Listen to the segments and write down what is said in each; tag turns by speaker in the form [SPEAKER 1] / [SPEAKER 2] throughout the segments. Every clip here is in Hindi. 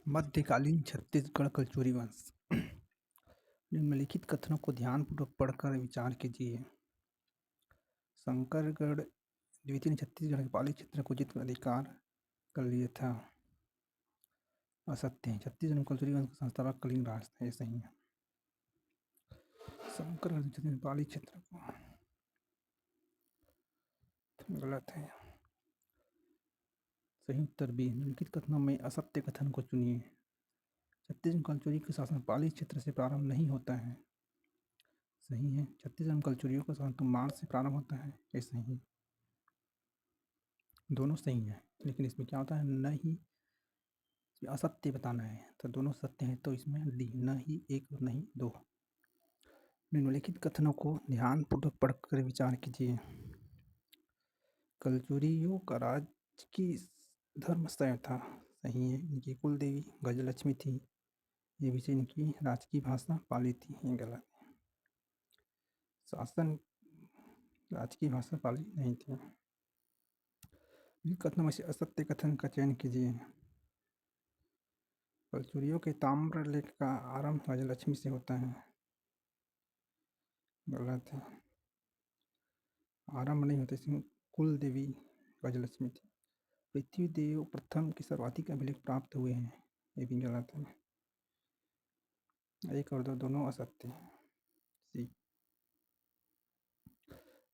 [SPEAKER 1] मध्यकालीन छत्तीसगढ़ कलचुरी वंश। निम्नलिखित कथनों को ध्यानपूर्वक पढ़कर विचार कीजिए। शंकरगढ़ द्वितीय ने छत्तीसगढ़ के पाली क्षेत्र को जीत अधिकार कर लिया था। असत्य है। छत्तीसगढ़ में कलचुरी वंश का संस्थापक कलिंग राज था। ये सही है। शंकरगढ़ द्वितीय ने पाली क्षेत्र को, गलत है। सही उत्तर बी। निम्नलिखित कथनों में असत्य कथन को चुनिए। छत्तीसगढ़ कलचुरी का शासन पाली क्षेत्र से प्रारंभ नहीं होता है। सही है। छत्तीसगढ़ में कलचुरियों का शासन तोमाड़ से प्रारंभ होता है। ये सही है। दोनों सही है, लेकिन इसमें क्या होता है, न ही असत्य बताना है, तो दोनों सत्य हैं, तो इसमें डी, न ही एक और नहीं दो। निम्नलिखित कथनों को ध्यानपूर्वक पढ़कर विचार कीजिए। कलचुरियों का राजकीय धर्म शैव था। सही है। इनकी कुल देवी गजलक्ष्मी थी। ये भी सही। इनकी राजकीय भाषा पाली थी। ये गलत है। शासन राजकीय भाषा पाली नहीं थी। कथनों में से असत्य कथन का चयन कीजिए। कलचुरियों के ताम्र लेख का आरंभ गजलक्ष्मी से होता है। गलत है। आरंभ नहीं होता, इसमें कुल देवी गजलक्ष्मी थी। पृथ्वी देव प्रथम के सर्वाधिक अभिलेख प्राप्त हुए हैं। ये भी गलत है। एक और दो दोनों असत्य हैं। सी।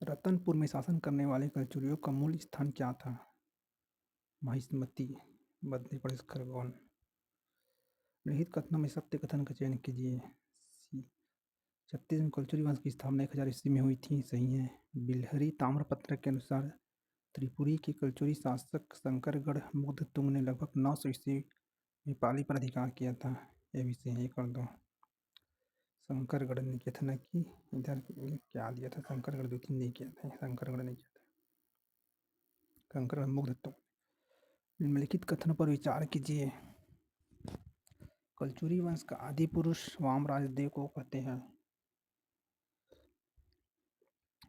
[SPEAKER 1] रतनपुर में शासन करने वाले कलचुरियों का मूल स्थान क्या था? महिष्मती, मध्य प्रदेश, खरगोन। निहित कथनों में सत्य कथन का चयन कीजिए। सी। छत्तीसगढ़ में कलचुरी वंश की स्थापना 1000 ईस्वी में हुई थी। सही है। बिलहरी ताम्रपत्र के अनुसार त्रिपुरी के कलचुरी शासक शंकरगढ़ मुग्धतुंग ने लगभग 900 ईस्वी में पाली पर अधिकार किया था। ये भी सही है। एक और दो। शंकरगढ़ ने किया था, न कि इधर क्या दिया था, शंकरगढ़ द्वितीय ने किया था, शंकरगढ़ ने किया था। शंकरगढ़ मुग्धतुंग। निम्नलिखित कथनों पर विचार कीजिए। कलचुरी वंश का आदि पुरुष वामराज देव को कहते हैं।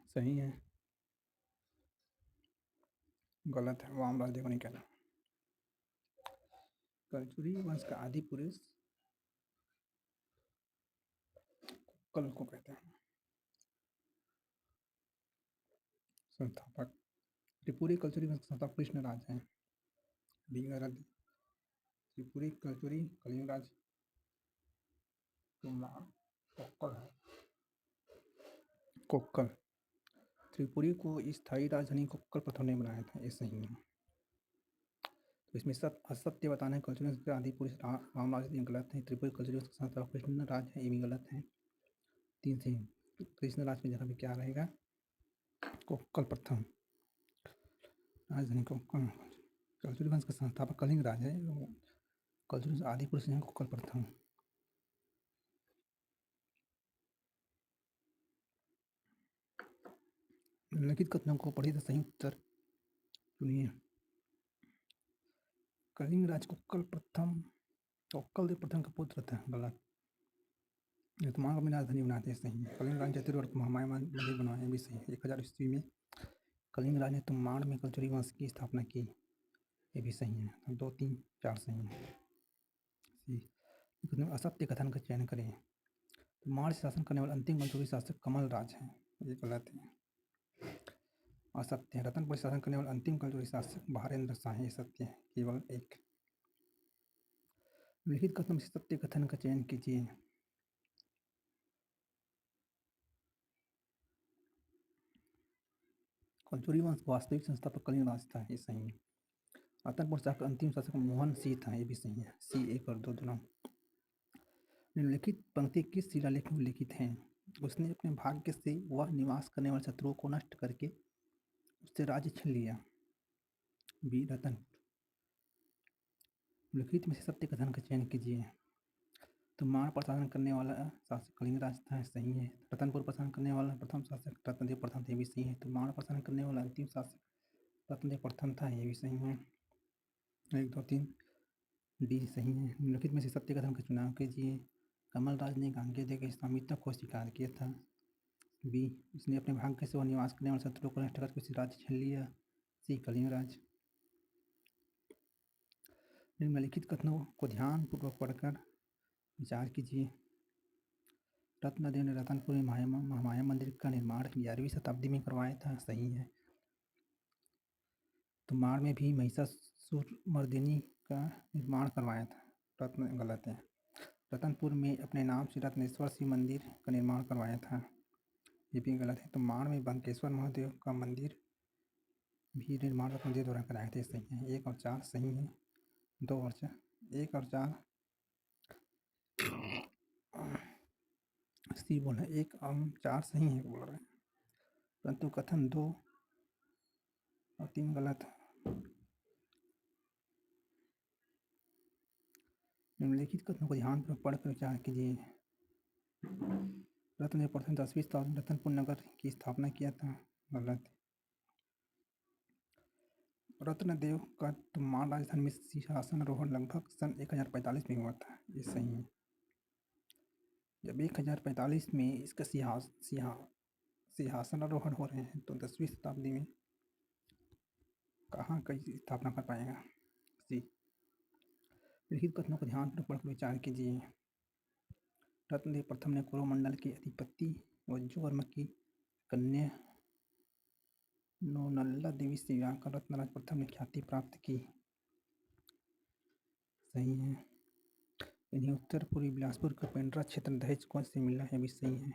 [SPEAKER 1] सही है। गलत है। वामराज देव को नहीं कहना। कलचुरी वंश का आदि पुरुष कल को कहते हैं। संस्थापक त्रिपुरी कलचुरी वंश के संस्थापक कृष्णराज हैं। त्रिपुरी कलचुरी कलिंगराज कोक्कल है। कोक्कल। त्रिपुरी को स्थायी राजधानी कोक्कल प्रथम ने बनाया था। ये सही है। तो इसमें असत्य बताना है। कलचुरी वंश के आदि पुरुष रामराज देव गलत है। त्रिपुरी कलचुरी वंश का संस्थापक कृष्णराज है। ये भी गलत है। 3 से कृष्णराज में जगह पे क्या रहेगा, कोक्कल प्रथम राजधानी कोक्कल। कलचुरी वंश का संस्थापक कलिंग राज है। कलचुरी आदि पुरुष हैं कोक्कल प्रथम। निम्नलिखित कथनों को पढ़िए तो सही उत्तर चुनिए। कलिंग राज कोक्कल देव प्रथम का पुत्र था। गलत। तमाम अपनी राजधानी बनाते सही है। कलिंग राज ने चतुर्वर्ग महामाया मंदिर बनवाया भी सही है। 1000 ईस्वी में कलिंग राज ने तमाड़ में कलचुरी वंश की स्थापना की। ये भी सही है। 2, 3, 4 सही है। असत्य कथन का चयन करें। तमाड़ से शासन करने वाले अंतिम कलचुरी शासक कमल राज हैं। ये गलत है। असत्य है। रतनपुर शासन करने वाले अंतिम कलचुरी शासक भारेंद्र शाह हैं। ये सत्य है। केवल एक। लिखित कथन से सत्य कथन का चयन कीजिए। कलचुरी वंश वास्तविक संस्थापक कलिंग राज था। ये सही है। रतनपुर शाह का अंतिम शासक मोहन सिंह था। ये भी सही है। सी। 1 और 2 दोनों। निम्नलिखित पंक्ति किस शिलालेख में लिखित है? उसने अपने भाग्य से वह निवास करने वाले शत्रुओं को नष्ट करके उससे राज्य छीन लिया। बी। रतनपुर। लिखित में से सत्य कथन का चयन कीजिए। तमाड़ पर शासन करने वाला शासक कलिंगराज था। सही है। रतनपुर पर शासन करने वाला प्रथम शासक रत्नदेव प्रथम था। ये भी सही है। तमाड़ पर शासन करने वाला अंतिम शासक रत्नदेव प्रथम था। ये भी सही है। 1, 2, 3 डी सही है। निम्नलिखित में से सत्य कथन का चुनाव कीजिए। कमल राज ने गांगेय के स्वामित्व को स्वीकार किया था। बी। उसने अपने भाग्य से वह निवास करने वाले शत्रुओं को नष्ट करके उसे राज्य छीन लिया। सी। कलिंगराज। निम्नलिखित कथनों को ध्यानपूर्वक पढ़कर विचार कीजिए। रत्नदेव ने रतनपुर में महामाया मंदिर का निर्माण 11वीं शताब्दी में करवाया था, सही है। तो माड़ में भी महिषासुरमर्दिनी का निर्माण करवाया था, रत्न गलत है। रतनपुर में अपने नाम से रत्नेश्वर शिव मंदिर का निर्माण करवाया था, ये भी गलत है। तो माड़ में बंकेश्वर महादेव का मंदिर भी निर्माण रत्नदेव द्वारा कराया था, सही है। 1 और 4 सही है। 2 और 4, 1 और 4 सी बोला, 1 और 4 सही है बोल रहे हैं, परंतु कथन 2 और 3 गलत है। निम्नलिखित कथनों को ध्यान में पढ़कर विचार कीजिए। रत्नदेव प्रथम 10वीं शताब्दी में रतनपुर नगर की स्थापना किया था, गलत। रत्नदेव का माड़ राजस्थान में सिंहासनारोहण लगभग सन 1045 में हुआ था, ये सही है। जब 1045 में इसका सिंहासनारोहण हो रहे हैं तो 10वीं शताब्दी में कहाँ का स्थापना कर पाएगा। सी। लिखित कथनों को ध्यानपूर्वक पढ़कर विचार कीजिए। रत्नदेव प्रथम ने कोरोमंडल के अधिपति वज्रवर्मा की कन्या नोनल्ला देवी से विवाह कर रत्नराज प्रथम ने ख्याति प्राप्त की, सही है। इन्हें उत्तर पूर्वी बिलासपुर का पेंड्रा क्षेत्र दहेज कुंज से मिला है, भी सही है।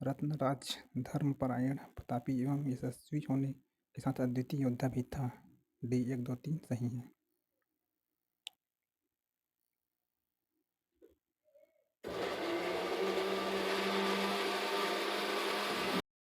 [SPEAKER 1] रत्नराज धर्मपरायण, प्रतापी एवं यशस्वी होने के साथ अद्वितीय योद्धा भी था, D 1 2 3 सही है।